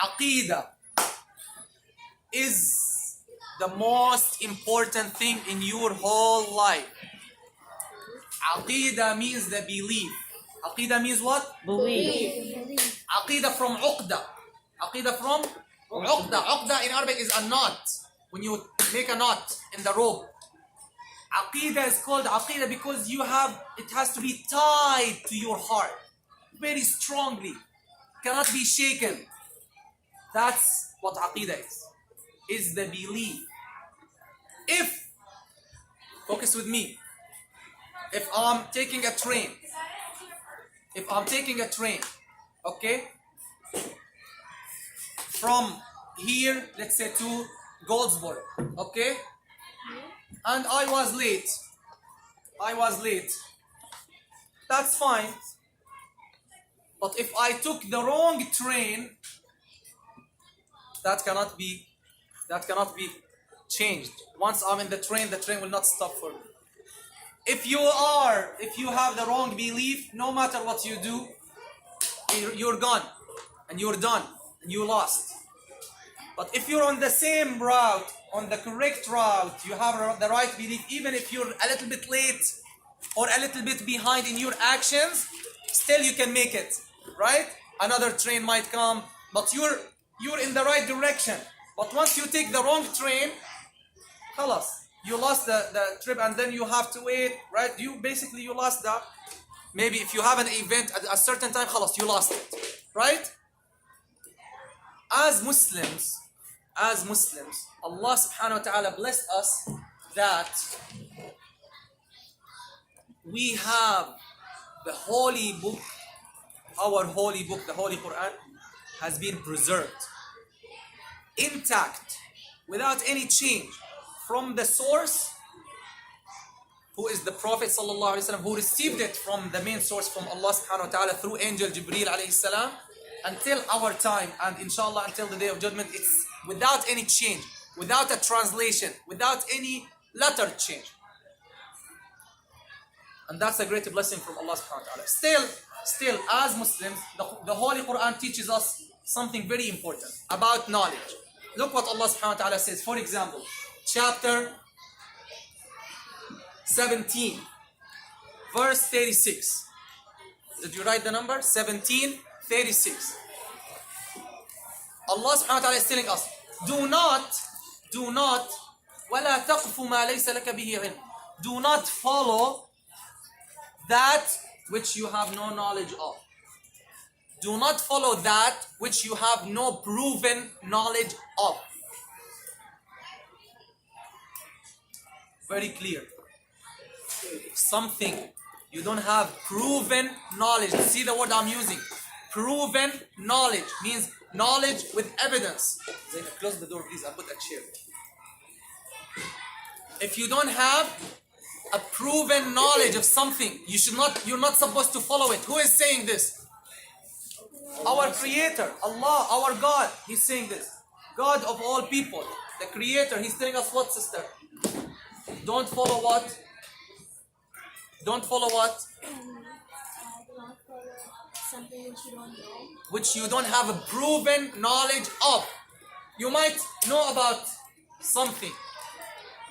Aqidah is the most important thing in your whole life. Aqidah means the belief. Aqidah means what? Belief. Aqidah from uqda. Aqidah from uqda. Uqda in Arabic is a knot. When you make a knot in the rope. Aqidah is called aqidah because it has to be tied to your heart very strongly. Cannot be shaken. That's what aqidah is the belief. Focus with me, if I'm taking a train, okay, from here, let's say to Goldsboro, okay, and I was late, that's fine. But if I took the wrong train, that cannot be changed. Once I'm in the train will not stop for me. If you have the wrong belief, no matter what you do, you're gone and you're done and you lost. But if you're on the same route, on the correct route, you have the right belief, even if you're a little bit late or a little bit behind in your actions, still you can make it, right? Another train might come, but you're in the right direction. But once you take the wrong train, khalas, you lost the trip, and then you have to wait, right? You lost that. Maybe if you have an event at a certain time, khalas, you lost it, right? As Muslims, Allah subhanahu wa ta'ala blessed us that we have the holy book, our holy book, the Holy Quran, has been preserved, intact, without any change, from the source, who is the Prophet sallallahu alaihi wasallam, who received it from the main source, from Allah subhanahu wa ta'ala through Angel Jibreel alayhi salam, until our time, and inshallah until the Day of Judgment. It's without any change, without a translation, without any letter change. And that's a great blessing from Allah subhanahu wa ta'ala. Still, as Muslims, the Holy Quran teaches us something very important about knowledge. Look what Allah subhanahu wa ta'ala says. For example, chapter 17, verse 36. Did you write the number? 17:36. Allah subhanahu wa ta'ala is telling us, do not, وَلَا تَقْفُ مَا لَيْسَ لَكَ بِهِ عِلْمٍ. Do not follow that which you have no knowledge of. Do not follow that which you have no proven knowledge of. Very clear. Something you don't have proven knowledge. See the word I'm using. Proven knowledge means knowledge with evidence. Zaina, close the door please and put a chair. If you don't have a proven knowledge of something, you're not supposed to follow it. Who is saying this? Our Creator, Allah, our God. He's saying this. God of all people, the Creator. He's telling us what, sister? Don't follow what? Don't follow what? Not follow something which you don't know. Which you don't have a proven knowledge of. You might know about something,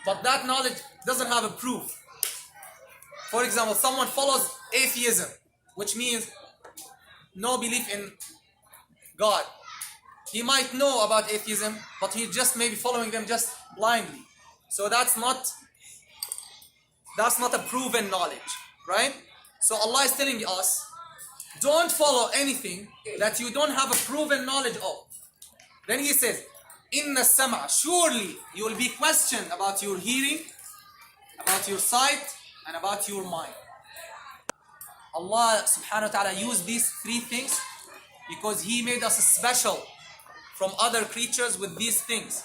but that knowledge doesn't have a proof. For example, someone follows atheism, which means no belief in God. He might know about atheism, but he just may be following them just blindly. So that's not a proven knowledge, right? So Allah is telling us, don't follow anything that you don't have a proven knowledge of. Then He says, Inna sama, surely you will be questioned about your hearing, about your sight, and about your mind. Allah subhanahu wa ta'ala used these three things because He made us special from other creatures with these things.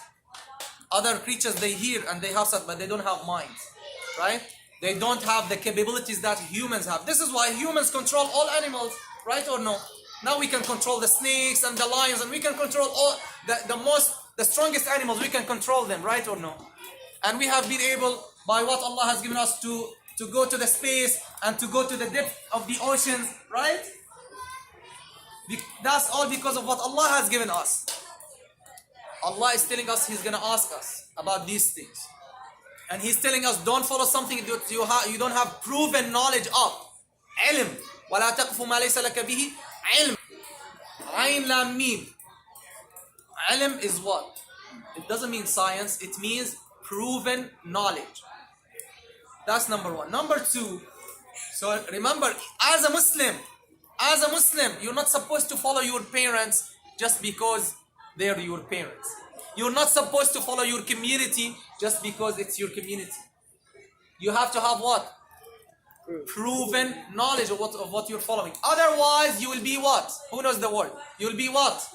Other creatures, they hear and they have sight, but they don't have minds, right? They don't have the capabilities that humans have. This is why humans control all animals, right or no? Now we can control the snakes and the lions, and we can control all the strongest animals. We can control them, right or no? And we have been able, by what Allah has given us, to go to the space and to go to the depth of the oceans, right? That's all because of what Allah has given us. Allah is telling us He's gonna ask us about these things. And He's telling us don't follow something that you don't have proven knowledge of. علم. ولا تقف ما ليس لك به علم. عين لام ميم. علم is what? It doesn't mean science, it means proven knowledge. That's number one. Number two, so remember, as a Muslim, you're not supposed to follow your parents just because they're your parents. You're not supposed to follow your community just because it's your community. You have to have what? Proven knowledge of what you're following. Otherwise, you will be what? Who knows the word? You'll be what?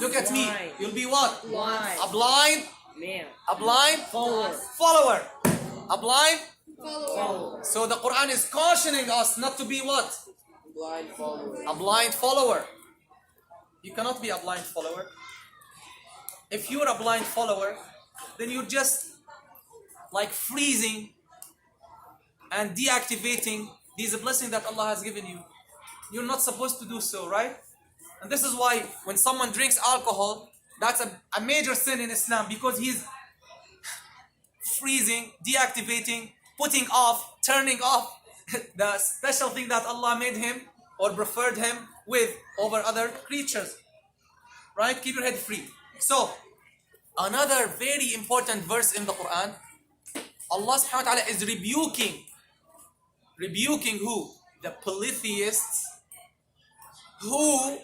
Look at me. You'll be what? Blind. A blind? Man. A blind? Follower. A blind? Follower. So the Quran is cautioning us not to be what? Blind follower. A blind follower. You cannot be a blind follower. If you're a blind follower, then you're just like freezing and deactivating these blessings that Allah has given you. You're not supposed to do so, right? And this is why when someone drinks alcohol, that's a major sin in Islam, because he's freezing, deactivating, putting off, turning off the special thing that Allah made him or preferred him with over other creatures. Right? Keep your head free. So, another very important verse in the Quran, Allah subhanahu wa ta'ala is rebuking who? The polytheists, who,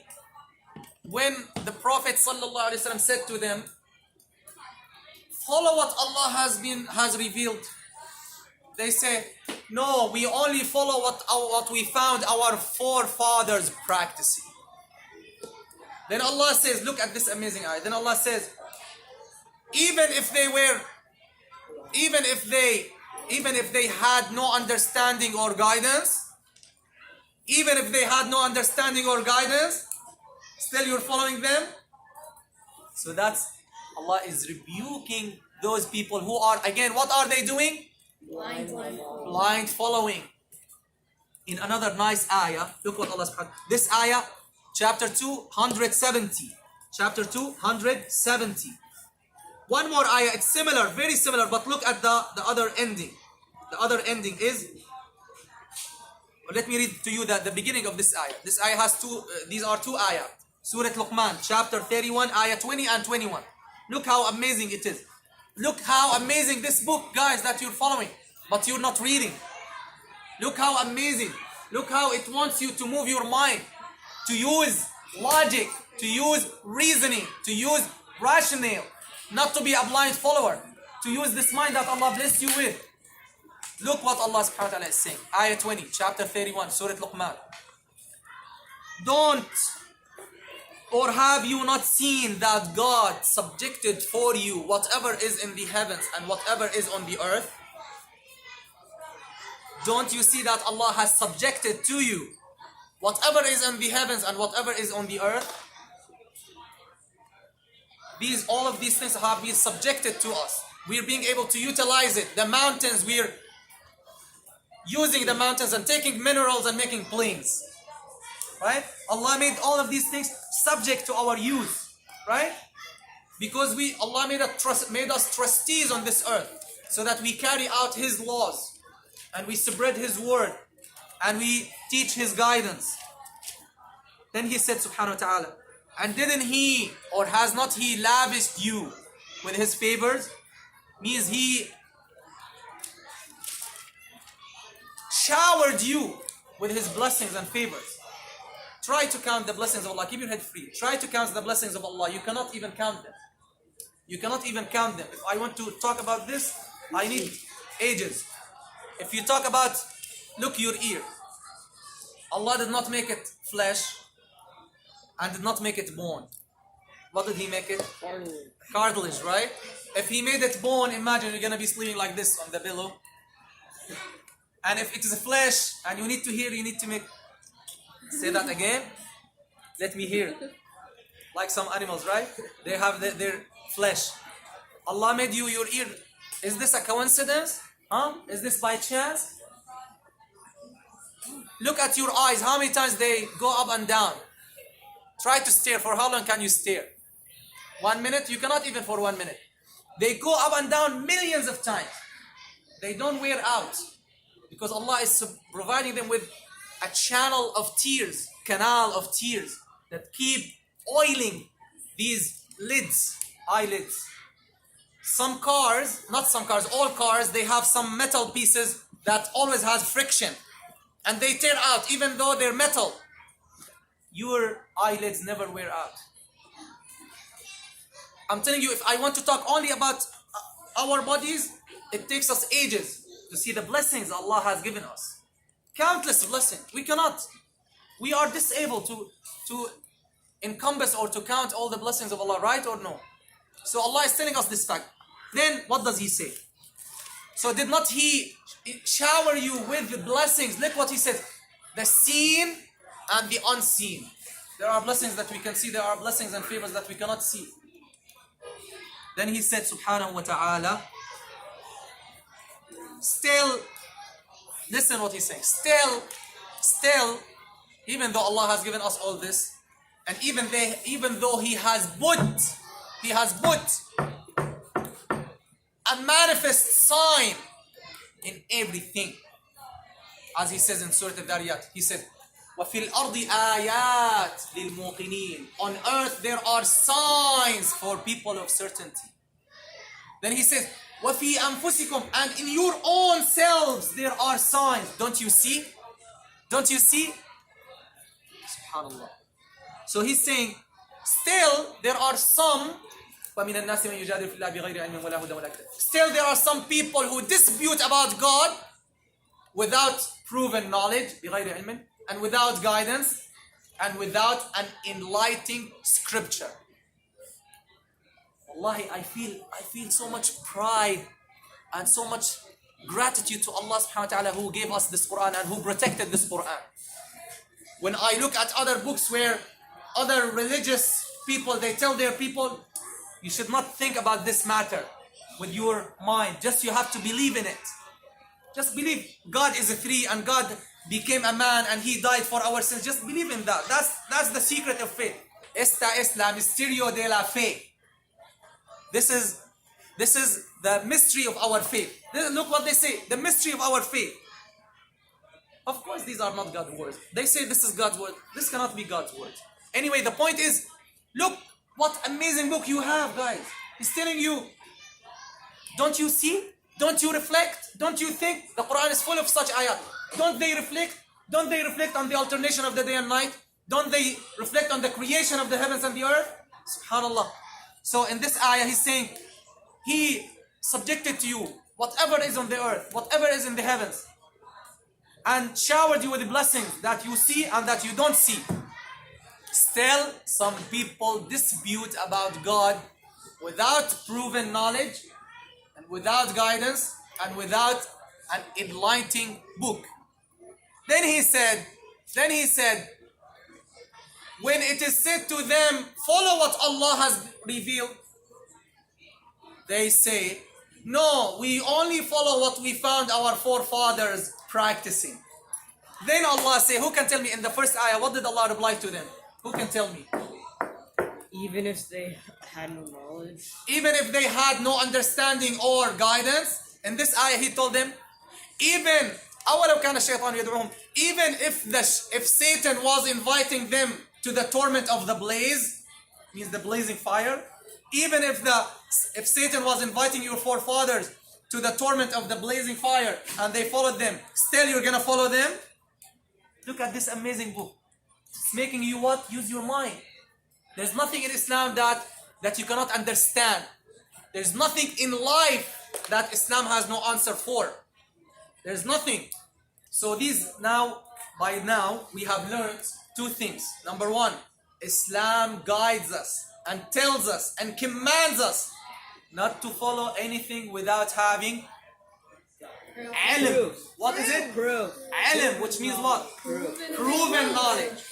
when the Prophet sallallahu alaihi wasallam said to them, follow what Allah has revealed, they say, no, we only follow what we found our forefathers practicing. Then Allah says, look at this amazing ayah. Then Allah says, even if they had no understanding or guidance, still you're following them. So that's, Allah is rebuking those people who are, again, what are they doing? Blind following. In another nice ayah, look what Allah subhanahu wa ta'ala, this ayah, chapter 270. Chapter 270. One more ayah, it's similar, very similar, but look at the other ending. The other ending is, let me read to you the beginning of this ayah. This ayah has these are two ayah. Surah Luqman, chapter 31, ayah 20 and 21. Look how amazing it is. Look how amazing this book, guys, that you're following, but you're not reading. Look how amazing. Look how it wants you to move your mind, to use logic, to use reasoning, to use rationale, not to be a blind follower, to use this mind that Allah blessed you with. Look what Allah subhanahu wa ta'ala is saying. Ayah 20, chapter 31, Surah Luqman. Don't, or have you not seen that God subjected for you whatever is in the heavens and whatever is on the earth? Don't you see that Allah has subjected to you whatever is in the heavens and whatever is on the earth? All of these things have been subjected to us. We're being able to utilize it. The mountains, we're using the mountains and taking minerals and making planes. Right? Allah made all of these things subject to our use. Right? Because Allah made us trustees on this earth, so that we carry out His laws and we spread His word and we teach His guidance. Then He said subhanahu wa ta'ala, and didn't He, or has not He lavished you with His favors? Means He showered you with His blessings and favors. Try to count the blessings of Allah. Keep your head free. Try to count the blessings of Allah. You cannot even count them. You cannot even count them. If I want to talk about this, I need ages. If you talk about, look, your ear. Allah did not make it flesh and did not make it bone. What did He make it? Cartilage, right? If He made it bone, imagine you're going to be sleeping like this on the pillow. And if it is a flesh and you need to hear, you need to make... Say that again. Let me hear. Like some animals, right? They have their flesh. Allah made you your ear. Is this a coincidence? Huh? Is this by chance? Look at your eyes. How many times they go up and down? Try to stare. For how long can you stare? 1 minute? You cannot even for 1 minute. They go up and down millions of times. They don't wear out because Allah is providing them with a channel of tears, canal of tears that keep oiling these lids, eyelids. Some cars, not some cars, all cars, they have some metal pieces that always has friction and they tear out even though they're metal. Your eyelids never wear out. I'm telling you, if I want to talk only about our bodies, it takes us ages to see the blessings Allah has given us. Countless blessings. We cannot. We are disabled to encompass or to count all the blessings of Allah, right or no? So Allah is telling us this fact. Then what does He say? So did not He shower you with the blessings? Look what He said. The seen and the unseen. There are blessings that we can see. There are blessings and favors that we cannot see. Then He said, subhanahu wa ta'ala, still, listen what He's saying. Still, even though Allah has given us all this, and even though He has put a manifest sign in everything. As He says in Surah Al-Dariyat, He said, وَفِي الْأَرْضِ آيَاتٍ لِلْمُوقِنِينَ. On earth there are signs for people of certainty. Then He says, وَفِي أَنفُسِكُمْ. And in your own selves there are signs. Don't you see? Don't you see? SubhanAllah. So He's saying, still there are some, وَمِنَ النَّاسِ مَنْ يُجَادِلُ فِي اللَّهِ بِغَيْرِ عِلْمٍ وَلَا هُدًى وَلَا كِتَابٍ. Still there are some people who dispute about God without proven knowledge, بِغَيْرِ عِلْمٍ, and without guidance, and without an enlightening scripture. Wallahi, I feel so much pride and so much gratitude to Allah subhanahu wa ta'ala who gave us this Quran and who protected this Quran. When I look at other books where other religious people, they tell their people, you should not think about this matter with your mind. Just you have to believe in it. Just believe God is a three and God became a man and He died for our sins. Just believe in that. That's the secret of faith. Esta es la misterio de la fe. This is the mystery of our faith. Look what they say. The mystery of our faith. Of course, these are not God's words. They say this is God's word. This cannot be God's word. Anyway, the point is, look what amazing book you have, guys. He's telling you, don't you see? Don't you reflect? Don't you think? The Quran is full of such ayat. Don't they reflect? Don't they reflect on the alternation of the day and night? Don't they reflect on the creation of the heavens and the earth? SubhanAllah. So in this ayah, He's saying, He subjected to you whatever is on the earth, whatever is in the heavens, and showered you with the blessings that you see and that you don't see. Still, some people dispute about God without proven knowledge and without guidance and without an enlightening book. Then he said, when it is said to them, follow what Allah has revealed, they say, no, we only follow what we found our forefathers practicing. Then Allah say, who can tell me in the first ayah, what did Allah reply to them? Who can tell me? Even if they had no knowledge. Even if they had no understanding or guidance, in this ayah He told them, even if Satan was inviting them to the torment of the blaze, means the blazing fire, even if Satan was inviting your forefathers to the torment of the blazing fire and they followed them, still you're gonna follow them? Look at this amazing book. It's making you what? Use your mind. There's nothing in Islam that you cannot understand. There's nothing in life that Islam has no answer for. There's nothing. So by now, we have learned two things. Number one, Islam guides us and tells us and commands us not to follow anything without having ilm. What is it? Proof. Ilm, which means what? Proven knowledge.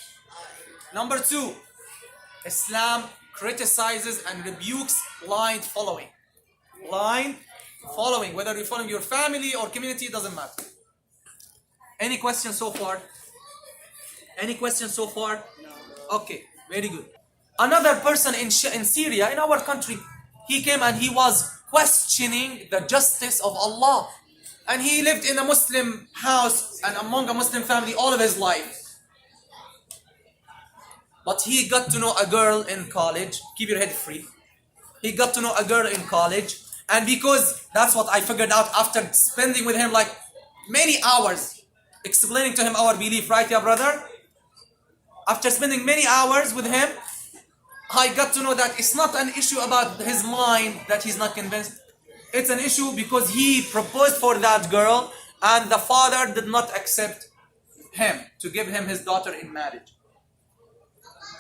Number two, Islam criticizes and rebukes blind following. Blind following, whether you're following your family or community, doesn't matter. Any questions so far? Any questions so far? No. Okay, very good. Another person in Syria, in our country, he came and he was questioning the justice of Allah. And he lived in a Muslim house and among a Muslim family all of his life. But he got to know a girl in college. Keep your head free. He got to know a girl in college. And because that's what I figured out after spending with him like many hours explaining to him our belief, right, yeah, brother? After spending many hours with him, I got to know that it's not an issue about his mind that he's not convinced. It's an issue because he proposed for that girl and the father did not accept him to give him his daughter in marriage.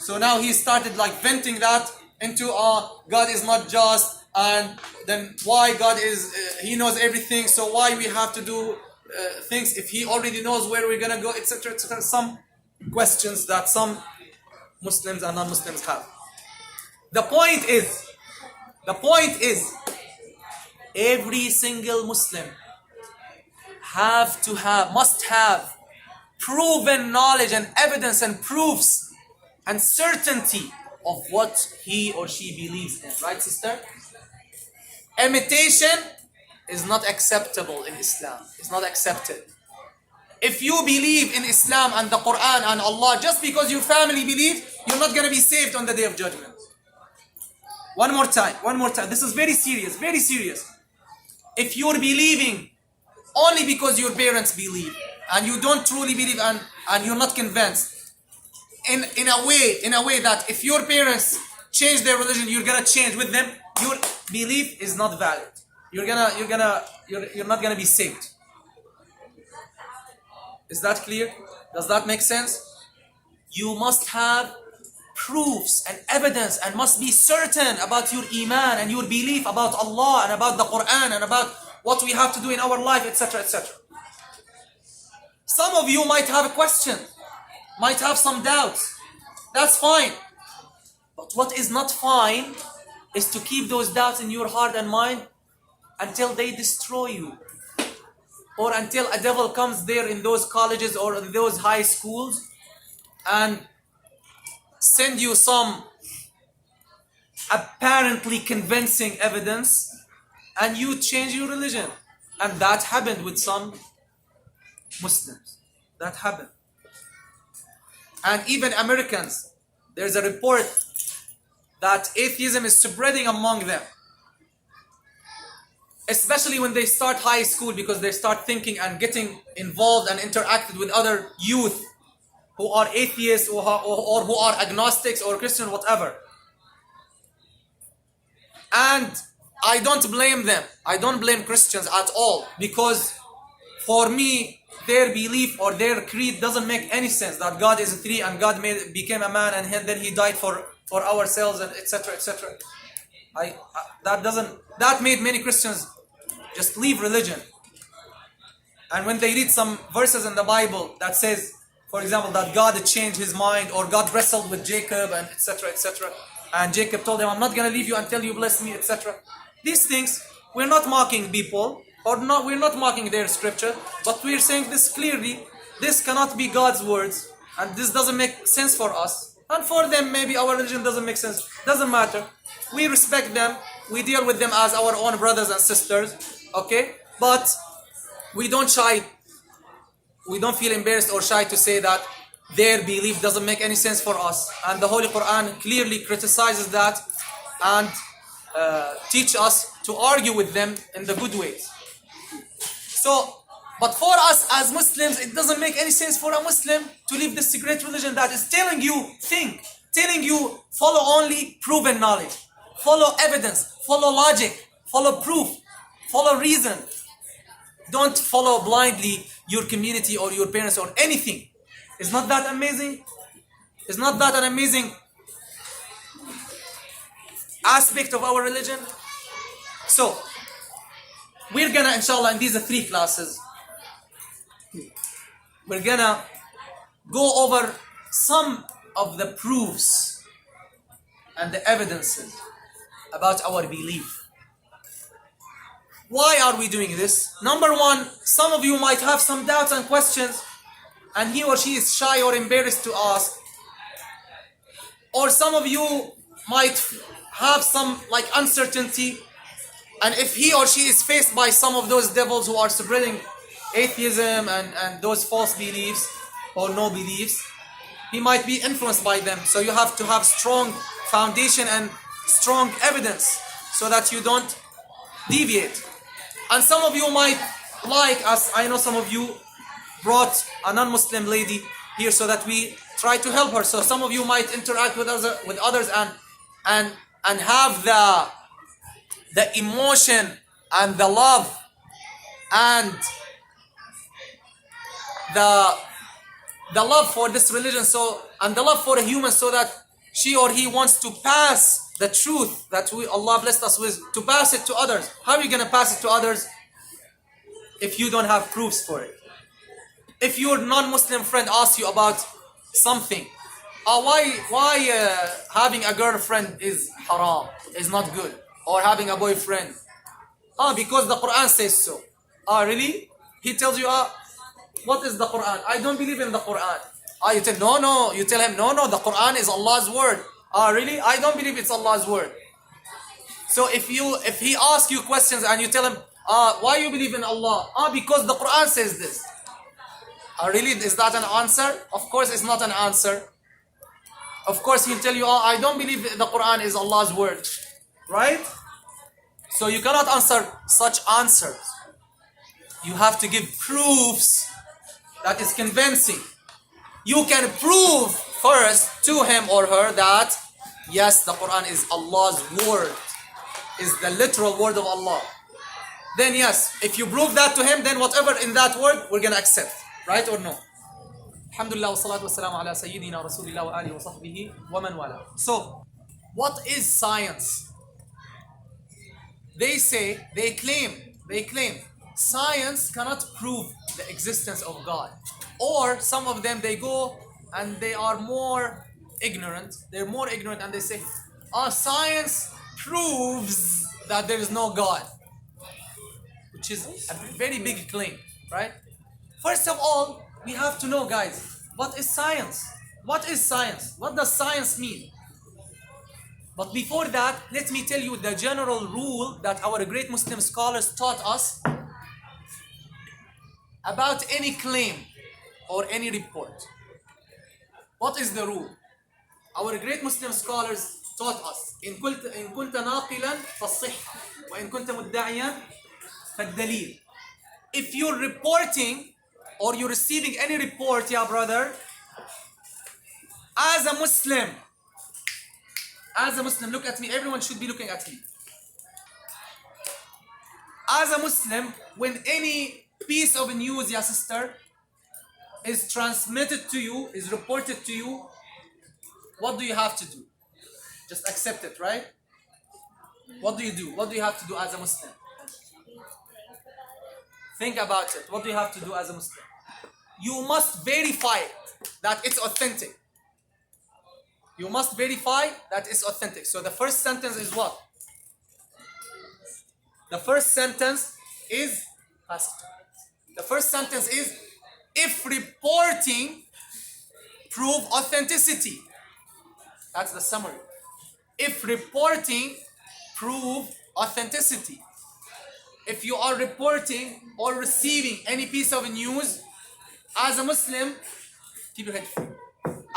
So now he started like venting that into God is not just, and then why God is, he knows everything, so why we have to do things if he already knows where we're gonna go, etc., etc. Some questions that some Muslims and non-Muslims have. The point is, every single Muslim must have proven knowledge and evidence and proofs and certainty of what he or she believes in. Right, sister? Imitation is not acceptable in Islam. It's not accepted. If you believe in Islam and the Quran and Allah just because your family believes, you're not going to be saved on the Day of Judgment. One more time. This is very serious, very serious. If you're believing only because your parents believe and you don't truly believe and you're not convinced, in a way that if your parents change their religion, you're gonna change with them, your belief is not valid. You're not gonna be saved. Is that clear? Does that make sense? You must have proofs and evidence and must be certain about your iman and your belief about Allah and about the Quran and about what we have to do in our life, etc., etc. Some of you might have a question, might have some doubts. That's fine. But what is not fine is to keep those doubts in your heart and mind until they destroy you, or until a devil comes there in those colleges or in those high schools and send you some apparently convincing evidence and you change your religion. And that happened with some Muslims. That happened. And even Americans, there's a report that atheism is spreading among them. Especially when they start high school, because they start thinking and getting involved and interacted with other youth who are atheists or who are agnostics or Christian, whatever. And I don't blame them. I don't blame Christians at all, because for me, their belief or their creed doesn't make any sense, that God is three and God became a man and then he died for ourselves and etc., etc. That made many Christians just leave religion. And when they read some verses in the Bible that says, for example, that God changed his mind, or God wrestled with Jacob and etc., etc., and Jacob told him, I'm not going to leave you until you bless me, etc. These things, we're not mocking people, or not, we're not mocking their scripture, but we're saying this clearly, this cannot be God's words, and this doesn't make sense for us. And for them, maybe our religion doesn't make sense. Doesn't matter. We respect them. We deal with them as our own brothers and sisters. Okay? But we don't feel embarrassed or shy to say that their belief doesn't make any sense for us. And the Holy Quran clearly criticizes that and teach us to argue with them in the good ways. So, but for us as Muslims, it doesn't make any sense for a Muslim to leave this great religion that is telling you, telling you, follow only proven knowledge, follow evidence, follow logic, follow proof, follow reason. Don't follow blindly your community or your parents or anything. Is not that amazing? Is not that an amazing aspect of our religion? So, we're gonna, inshallah, in these 3 classes, we're gonna go over some of the proofs and the evidences about our belief. Why are we doing this? Number one, some of you might have some doubts and questions, and he or she is shy or embarrassed to ask. Or some of you might have some like uncertainty, and if he or she is faced by some of those devils who are spreading atheism and those false beliefs or no beliefs, he might be influenced by them. So you have to have strong foundation and strong evidence so that you don't deviate. And some of you might like us, I know some of you brought a non-Muslim lady here so that we try to help her. So some of you might interact with others and have the emotion and the love and the love for this religion, so, and the love for a human, so that she or he wants to pass the truth that Allah blessed us with, to pass it to others. How are you going to pass it to others if you don't have proofs for it? If your non-Muslim friend asks you about something, why having a girlfriend is haram, is not good, or having a boyfriend? Because the Quran says so. Really? He tells you, what is the Quran? I don't believe in the Quran. You tell no. You tell him, no. The Quran is Allah's word. Really? I don't believe it's Allah's word. So if he asks you questions and you tell him, why you believe in Allah? Because the Quran says this. Really? Is that an answer? Of course, it's not an answer. Of course, he'll tell you, I don't believe the Quran is Allah's word. Right? So you cannot answer such answers. You have to give proofs that is convincing. You can prove first to him or her that yes, the Quran is Allah's word, is the literal word of Allah. Then yes, if you prove that to him, then whatever in that word, we're going to accept. Right or no? Alhamdulillah wa salatu wa salamu ala sayyidina rasulillah wa alihi wa sahbihi wa man wala. So, what is science? They claim science cannot prove the existence of God. Or some of them, they go and they are more ignorant. They're more ignorant and they say, science proves that there is no God. Which is a very big claim, right? First of all, we have to know, guys, what is science? What is science? What does science mean? But before that, let me tell you the general rule that our great Muslim scholars taught us about any claim or any report. What is the rule? Our great Muslim scholars taught us, إن كنت ناقلا فالصحة وإن كنت مدعيا فالدليل. If you're reporting or you're receiving any report, yeah brother, as a Muslim, look at me, everyone should be looking at me. As a Muslim, when any piece of news, yeah sister, is transmitted to you, is reported to you, what do you have to do? Just accept it, right? What do you do? What do you have to do as a Muslim? Think about it. What do you have to do as a Muslim? You must verify that it's authentic. You must verify that it's authentic. So the first sentence is what? The first sentence is if reporting prove authenticity. That's the summary. If reporting prove authenticity. If you are reporting or receiving any piece of news, as a Muslim, keep your head free.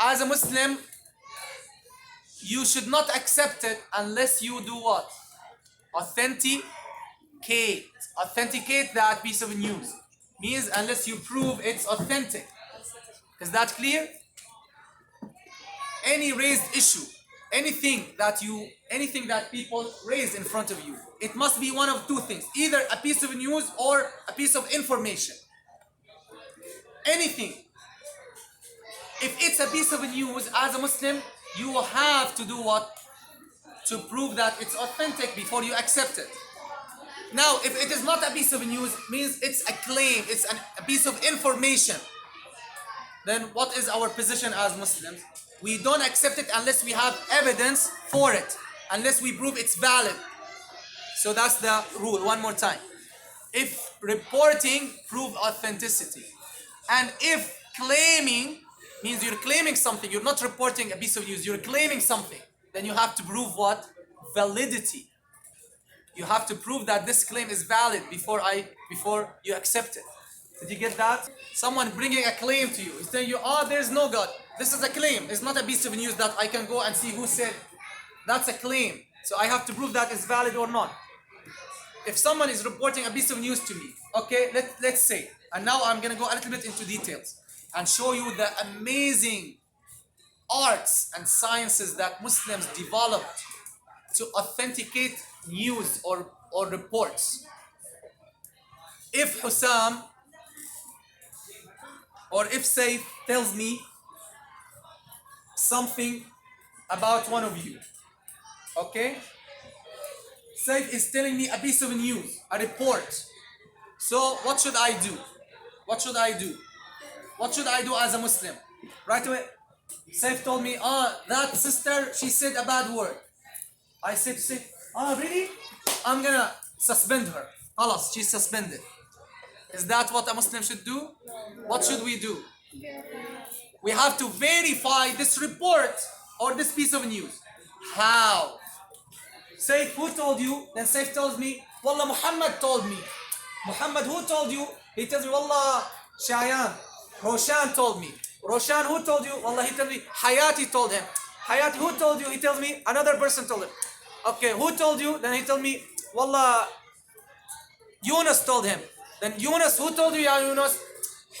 As a Muslim, you should not accept it unless you do what? Authenticate that piece of news. Means unless you prove it's authentic. Is that clear? Any raised issue, anything that people raise in front of you, it must be one of two things. Either a piece of news or a piece of information. Anything. If it's a piece of news, as a Muslim, you will have to do what? To prove that it's authentic before you accept it. Now, if it is not a piece of news, means it's a claim, it's a piece of information, then what is our position as Muslims? We don't accept it unless we have evidence for it, unless we prove it's valid. So that's the rule. One more time. If reporting prove authenticity, and if claiming means you're claiming something. You're not reporting a piece of news. You're claiming something. Then you have to prove what? Validity. You have to prove that this claim is valid before you accept it. Did you get that? Someone bringing a claim to you. He's telling you, oh, there's no God. This is a claim. It's not a piece of news that I can go and see who said. That's a claim. So I have to prove that it's valid or not. If someone is reporting a piece of news to me, okay, let's say, and now I'm gonna go a little bit into details and show you the amazing arts and sciences that Muslims developed to authenticate news or reports. If Hussam or if Saif tells me something about one of you, okay? Saif is telling me a piece of news, a report. So what should I do? What should I do? What should I do as a Muslim? Right away, Saif told me, that sister, she said a bad word. I said to Saif, really? I'm gonna suspend her. Khalas, she's suspended. Is that what a Muslim should do? What should we do? We have to verify this report or this piece of news. How? Saif, who told you? Then Saif tells me, Wallah, Muhammad told me. Muhammad, who told you? He tells me, Wallah, Shayan, Roshan told me. Roshan, who told you? Wallah, he tells me, Hayati told him. Hayati, who told you? He tells me, another person told him. Okay, who told you? Then he told me, Wallah, Yunus told him. Then Yunus, who told you, Ya Yunus?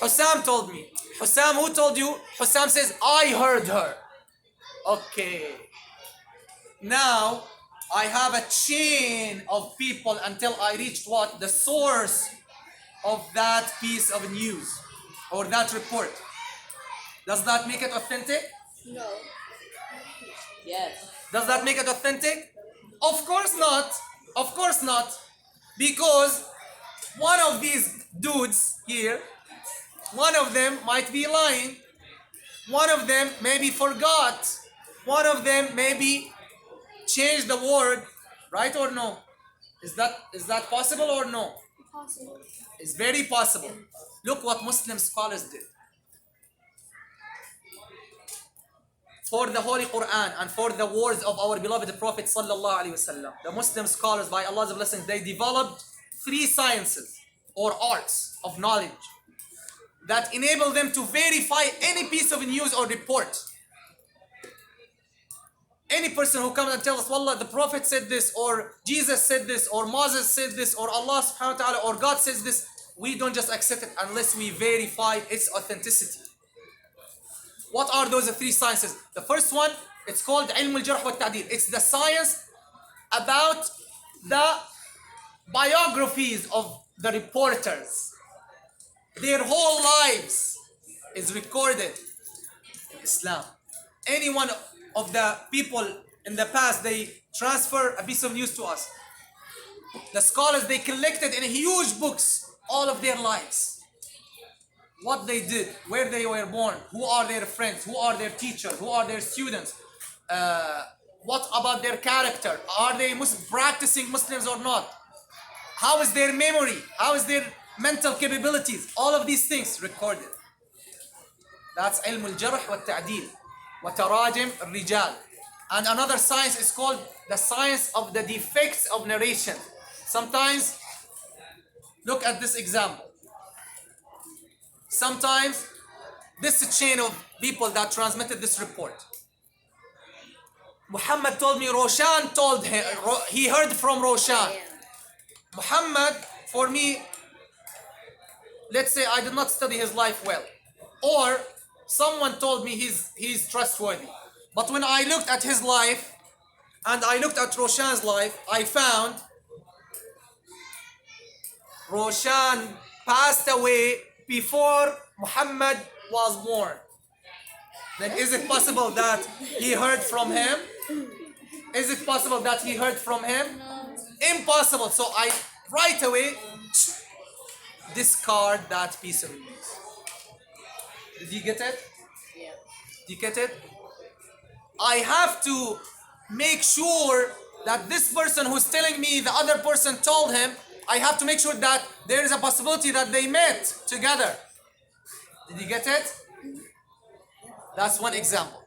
Hussam told me. Hussam, who told you? Hussam says, I heard her. Okay. Now, I have a chain of people until I reached what? The source of that piece of news or that report. Does that make it authentic? No. Yes. Does that make it authentic? Of course not. Of course not. Because one of these dudes here, one of them might be lying. One of them maybe forgot. One of them maybe changed the word, right or no? Is that possible or no? Possible. It's very possible. Look what Muslim scholars did. For the Holy Quran and for the words of our beloved Prophet sallallahu alaihi wasallam, the Muslim scholars, by Allah's blessings, they developed 3 sciences or arts of knowledge that enable them to verify any piece of news or report. Any person who comes and tells us, Wallah, the Prophet said this, or Jesus said this, or Moses said this, or Allah subhanahu wa ta'ala, or God says this, we don't just accept it unless we verify its authenticity. What are those 3 sciences? The first one, it's called Ilm al-Jarh wa Ta'dil. It's the science about the biographies of the reporters. Their whole lives is recorded in Islam. Any one of the people in the past, they transfer a piece of news to us. The scholars, they collected in huge books all of their lives. What they did, where they were born, who are their friends, who are their teachers, who are their students, what about their character, are they practicing Muslims or not, how is their memory, how is their mental capabilities, all of these things recorded. That's Ilm al-Jarh wa Ta'dil wa Tarajim al-Rijal. And another science is called the science of the defects of narration. Sometimes, look at this example. Sometimes, this chain of people that transmitted this report. Muhammad told me, Roshan told him, he heard from Roshan. Muhammad, for me, let's say I did not study his life well. Or someone told me he's trustworthy. But when I looked at his life, and I looked at Roshan's life, I found Roshan passed away before Muhammad was born. Then is it possible that he heard from him? Is it possible that he heard from him? No. Impossible. So I right away discard that piece of news. Did you get it? Yeah. Did you get it? I have to make sure that this person who's telling me the other person told him, I have to make sure that there is a possibility that they met together. Did you get it? That's one example.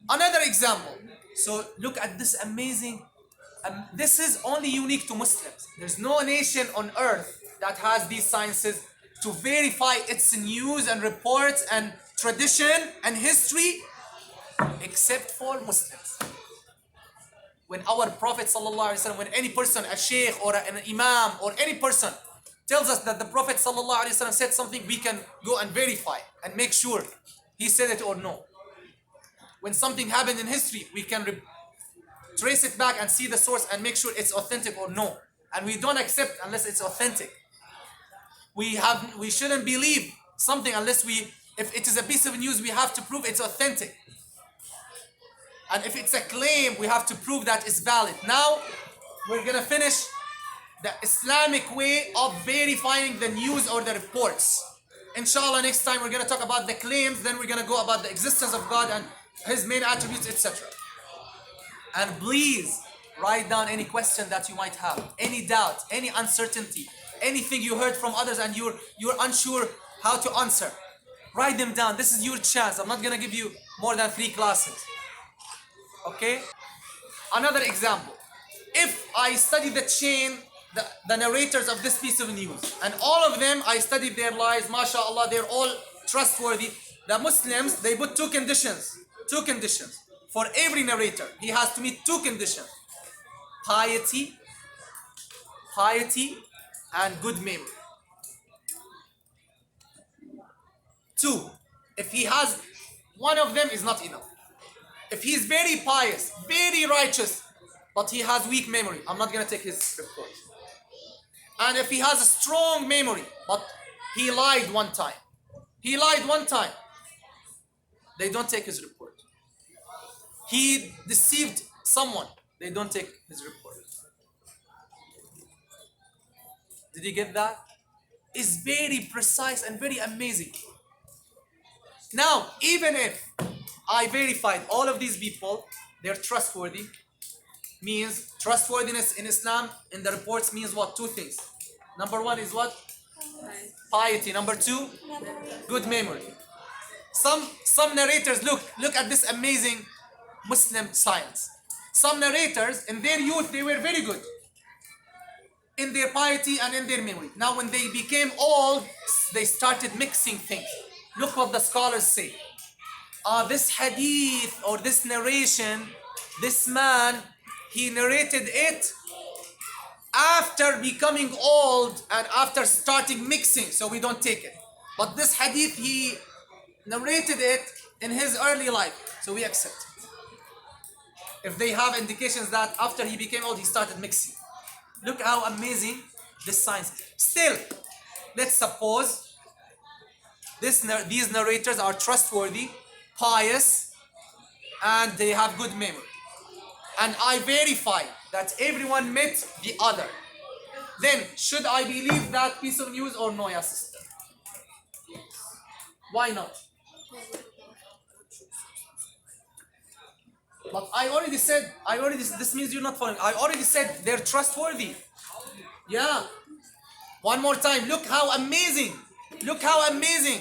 Another example. So look at this amazing. This is only unique to Muslims. There's no nation on earth that has these sciences to verify its news and reports and tradition and history except for Muslims. When our Prophet ﷺ, when any person, a sheikh or an imam or any person tells us that the Prophet ﷺ said something, we can go and verify and make sure he said it or no. When something happened in history, we can trace it back and see the source and make sure it's authentic or no. And we don't accept unless it's authentic. We shouldn't believe something unless if it is a piece of news, we have to prove it's authentic. And if it's a claim, we have to prove that it's valid. Now, we're gonna finish the Islamic way of verifying the news or the reports. Inshallah, next time we're gonna talk about the claims, then we're gonna go about the existence of God and His main attributes, etc. And please write down any question that you might have, any doubt, any uncertainty, anything you heard from others and you're unsure how to answer. Write them down. This is your chance. I'm not gonna give you more than 3 classes. Okay? Another example. If I study the chain, the narrators of this piece of news, and all of them, I studied their lives, mashallah, they're all trustworthy. The Muslims, they put 2 conditions. 2 conditions. For every narrator, he has to meet 2 conditions. Piety and good memory. 2. If he has one of them, is not enough. If he's very pious, very righteous, but he has weak memory, I'm not gonna take his report. And if he has a strong memory, but he lied one time, they don't take his report. He deceived someone, they don't take his report. Did you get that? It's very precise and very amazing. Now, even if I verified all of these people, they're trustworthy, means trustworthiness in Islam in the reports means what? 2 things. Number 1 is what? Piety. Number 2, good memory. Some narrators, look at this amazing Muslim science. Some narrators in their youth, they were very good in their piety and in their memory. Now when they became old, they started mixing things. Look what the scholars say. This hadith or this narration, this man, he narrated it after becoming old and after starting mixing, so we don't take it. But this hadith, he narrated it in his early life, so we accept it. If they have indications that after he became old, he started mixing. Look how amazing this science is. Still, let's suppose these narrators are trustworthy, pious, and they have good memory. And I verify that everyone met the other. Then, should I believe that piece of news or no, ya sister? Why not? But I already said, this means you're not following. I already said they're trustworthy. Yeah. One more time. Look how amazing. Look how amazing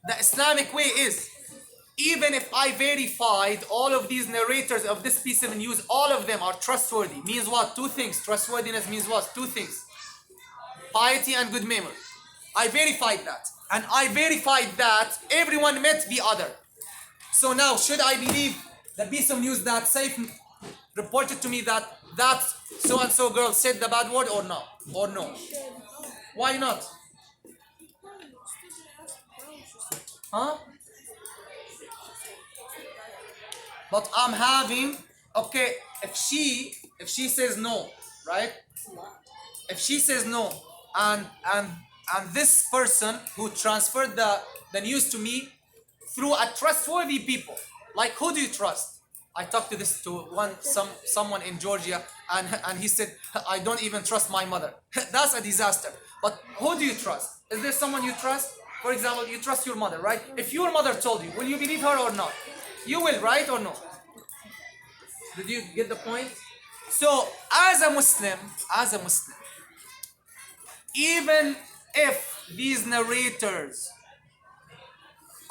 the Islamic way is. Even if I verified all of these narrators of this piece of news, all of them are trustworthy. Means what? 2 things. Trustworthiness means what? 2 things. Piety and good memory. I verified that. And I verified that everyone met the other. So now, should I believe the piece of news that Saif reported to me that so-and-so girl said the bad word or no? Or no? Why not? Huh? But I'm having, okay, if she says no, right? If she says no, and this person who transferred the news to me through a trustworthy people, like who do you trust? I talked to someone in Georgia, and he said, I don't even trust my mother. That's a disaster. But who do you trust? Is there someone you trust? For example, you trust your mother, right? If your mother told you, will you believe her or not? You will, right or no? Did you get the point? So, as a Muslim, even if these narrators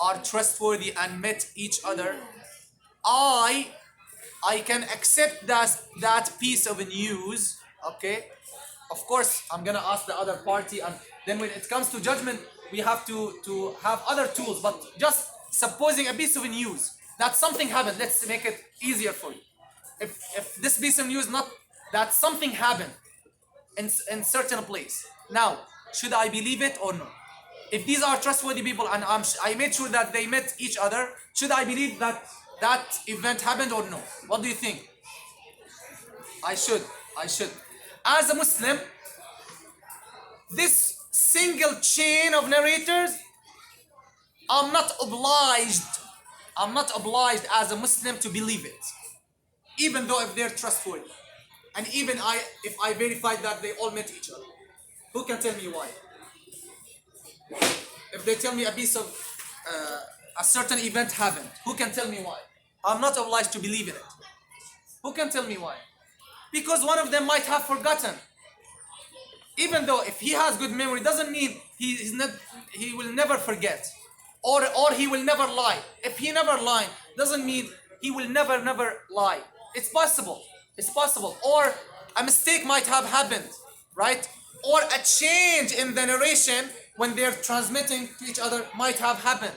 are trustworthy and met each other, I can accept that piece of news, okay? Of course, I'm gonna ask the other party, and then when it comes to judgment, we have to have other tools. But just supposing a piece of news that something happened, let's make it easier for you. If this piece of news not that something happened in certain place, now should I believe it or no? If these are trustworthy people and I made sure that they met each other, should I believe that that event happened or no? What do you think? I should. As a Muslim, this single chain of narrators, I'm not obliged as a Muslim to believe it, even though if they're trustworthy, and even if I verified that they all met each other. Who can tell me why? If they tell me a piece of a certain event happened, who can tell me why? I'm not obliged to believe in it. Who can tell me why? Because one of them might have forgotten. Even though if he has good memory, doesn't mean he will never forget, or he will never lie. If he never lied, doesn't mean he will never lie. It's possible. Or a mistake might have happened, right? Or a change in the narration when they're transmitting to each other might have happened.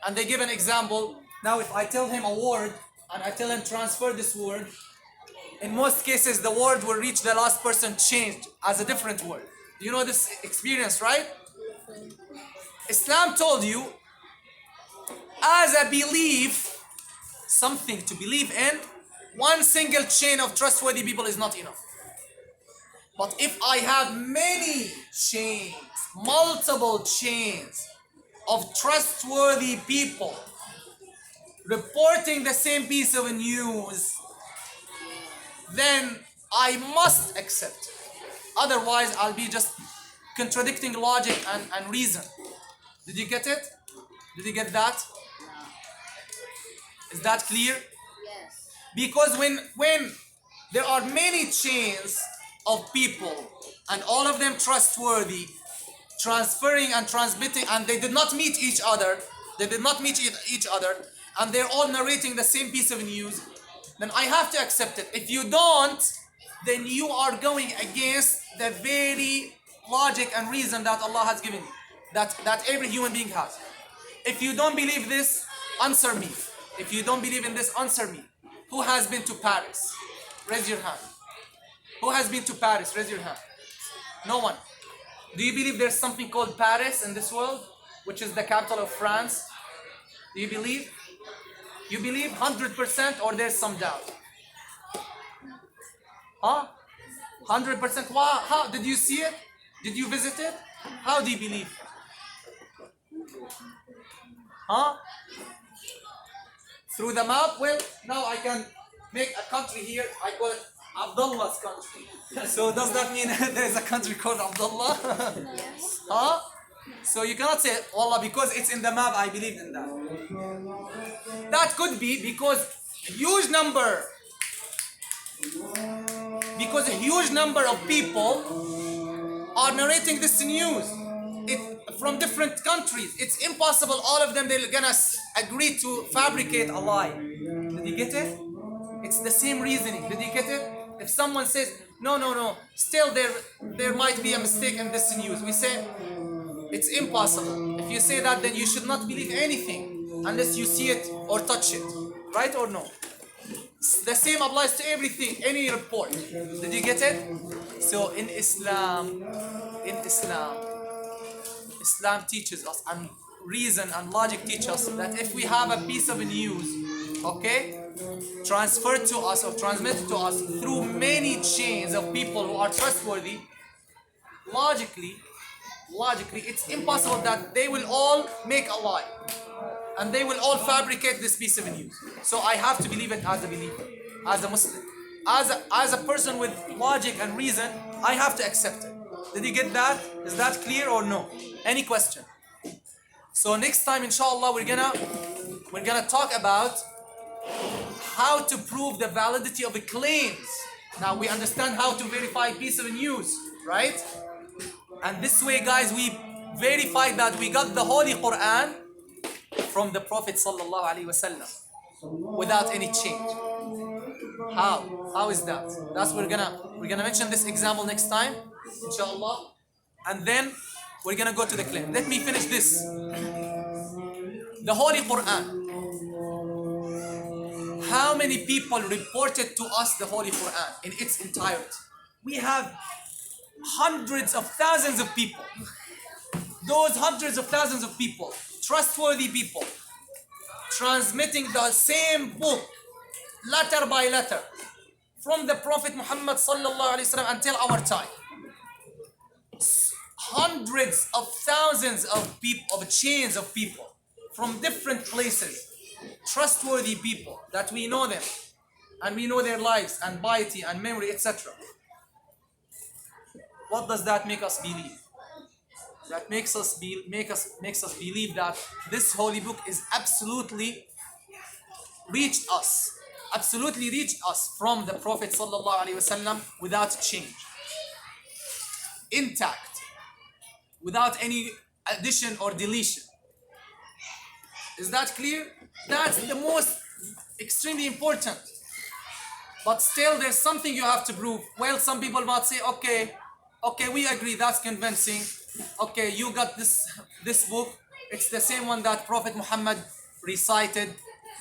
And they give an example. Now, if I tell him a word and I tell him transfer this word, in most cases the word will reach the last person changed as a different word. You know this experience, right? Islam told you, as a belief, something to believe in, one single chain of trustworthy people is not enough. But if I have many chains, multiple chains of trustworthy people reporting the same piece of news, then I must accept it. Otherwise, I'll be just contradicting logic and reason. Did you get it? Did you get that? Is that clear? Yes. Because when there are many chains of people and all of them trustworthy, transferring and transmitting, and they did not meet each other, and they're all narrating the same piece of news, then I have to accept it. If you don't, then you are going against the very logic and reason that Allah has given you, that every human being has. If you don't believe this, answer me. If you don't believe in this, answer me. Who has been to Paris? Raise your hand. Who has been to Paris? Raise your hand. No one. Do you believe there's something called Paris in this world, which is the capital of France? Do you believe? You believe 100% or there's some doubt? Huh? 100%? Wow. How? Did you see it? Did you visit it? How do you believe? Huh? Through the map? Well, now I can make a country here. I call it Abdullah's country. So does that mean there is a country called Abdullah? Yes. Huh? So you cannot say, Wallah, because it's in the map, I believe in that. That could be because a huge number of people are narrating this news from different countries. It's impossible all of them they're gonna agree to fabricate a lie. Did you get it? It's the same reasoning. Did you get it? If someone says no, still there might be a mistake in this news, we say it's impossible. If you say that, then you should not believe anything unless you see it or touch it. Right or no? The same applies to everything, any report. Did you get it? So in Islam, Islam teaches us, and reason and logic teach us that if we have a piece of news, okay, transferred to us or transmitted to us through many chains of people who are trustworthy, logically, it's impossible that they will all make a lie and they will all fabricate this piece of news. So I have to believe it as a believer, as a Muslim, as a person with logic and reason. I have to accept it. Did you get that? Is that clear or no? Any question? So next time, inshallah, we're gonna talk about how to prove the validity of the claims. Now we understand how to verify a piece of news, right? And this way, guys, we verified that we got the Holy Quran from the Prophet sallallahu alaihi wasallam without any change. How is that? That's we're gonna mention this example next time, inshallah, and then we're gonna go to the claim. Let me finish this. The Holy Quran. How many people reported to us the Holy Quran in its entirety? We have hundreds of thousands of people. Those hundreds of thousands of people, trustworthy people, transmitting the same book, letter by letter, from the Prophet Muhammad sallallahu alaihi wasallam until our time. Hundreds of thousands of people, of chains of people, from different places, trustworthy people that we know them, and we know their lives and piety and memory, etc. What does that make us believe? That makes us believe that this holy book is absolutely reached us from the Prophet sallallahu alaihi wasallam without change, intact, without any addition or deletion. Is that clear? That's the most extremely important. But still, there's something you have to prove. Well, some people might say, okay, we agree, that's convincing. Okay, you got this book. It's the same one that Prophet Muhammad recited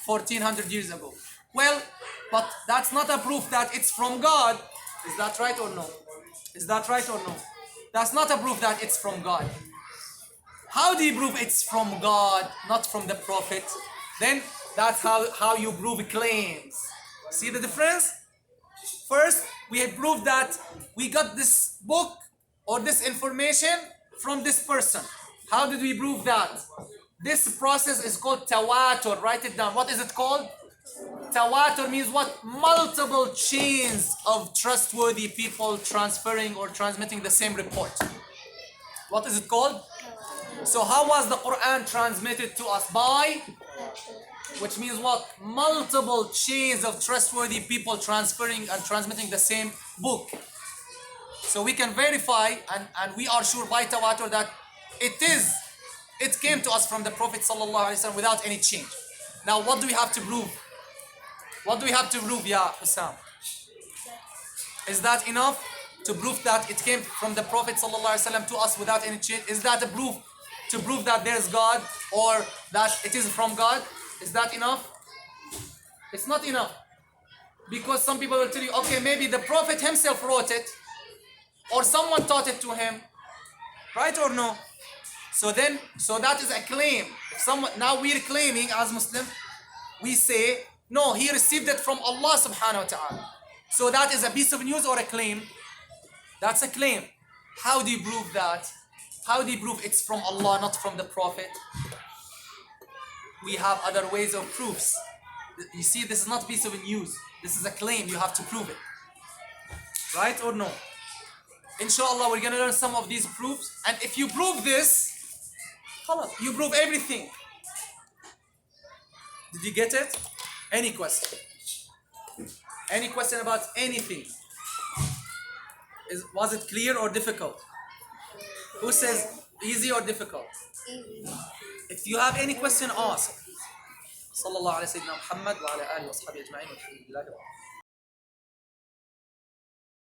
1400 years ago. Well, but that's not a proof that it's from God. Is that right or no? Is that right or no? That's not a proof that it's from God. How do you prove it's from God, not from the Prophet? Then that's how you prove claims. See the difference? First, we had proved that we got this book or this information from this person. How did we prove that? This process is called tawatur. Write it down. What is it called? Tawatur means what? Multiple chains of trustworthy people transferring or transmitting the same report. What is it called? So how was the Quran transmitted to us? By? Which means what? Multiple chains of trustworthy people transferring and transmitting the same book. So we can verify and we are sure by tawatur that it came to us from the Prophet ﷺ without any change. Now what do we have to prove? What do we have to prove, Ya Hussam? Is that enough to prove that it came from the Prophet ﷺ to us without any change? Is that a proof to prove that there's God or that it is from God? Is that enough? It's not enough. Because some people will tell you, okay, maybe the Prophet himself wrote it or someone taught it to him. Right or no? So that is a claim. Now we're claiming as Muslim, we say, no, he received it from Allah subhanahu wa ta'ala. So that is a piece of news or a claim? That's a claim. How do you prove that? How do you prove it's from Allah, not from the Prophet? We have other ways of proofs. You see, this is not a piece of news. This is a claim. You have to prove it. Right or no? Inshallah, we're going to learn some of these proofs. And if you prove this, you prove everything. Did you get it? Any question? Any question about anything? Was it clear or difficult? Who says easy or difficult? Easy. If you have any question, ask. صلى الله على سيدنا محمد وعلى آله وصحبه أجمعين والحمد لله رب العالمين.